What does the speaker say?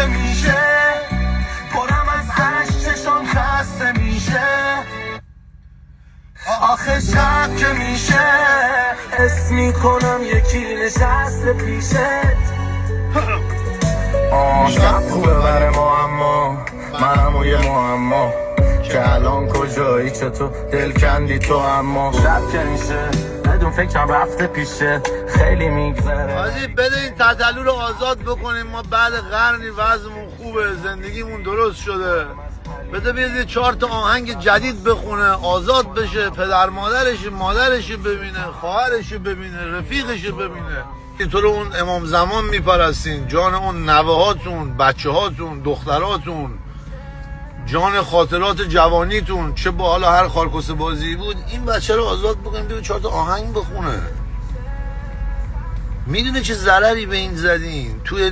که میشه، پرم از عشق چشام خسته میشه. آخه شب که میشه حس میکنم یکی نشسته پیشت. شب خوبه بره معما، منم و یه معما که الان کجایی، چطور دل کندی تو. اما شب که میشه بدون فکرم رفته پیشه، خیلی میگذره. حاجی بده این تتلو رو آزاد بکنیم، ما بعد قرنی وضعمون خوبه، زندگیمون درست شده. بده بیاد 4 تا آهنگ جدید بخونه، آزاد بشه، پدر مادرش ببینه، خواهرش ببینه، رفیقش ببینه. تو رو اون امام زمان میپرستین، جان اون نوهاتون، بچه هاتون، دختراتون، جان خاطرات جوانیتون، چه با حالا هر خارکوسه بازی بود. این بچه رو آزاد بکنیم بیاد 4 تا آهنگ بخونه. میدونه چه ضرری به این زدین توی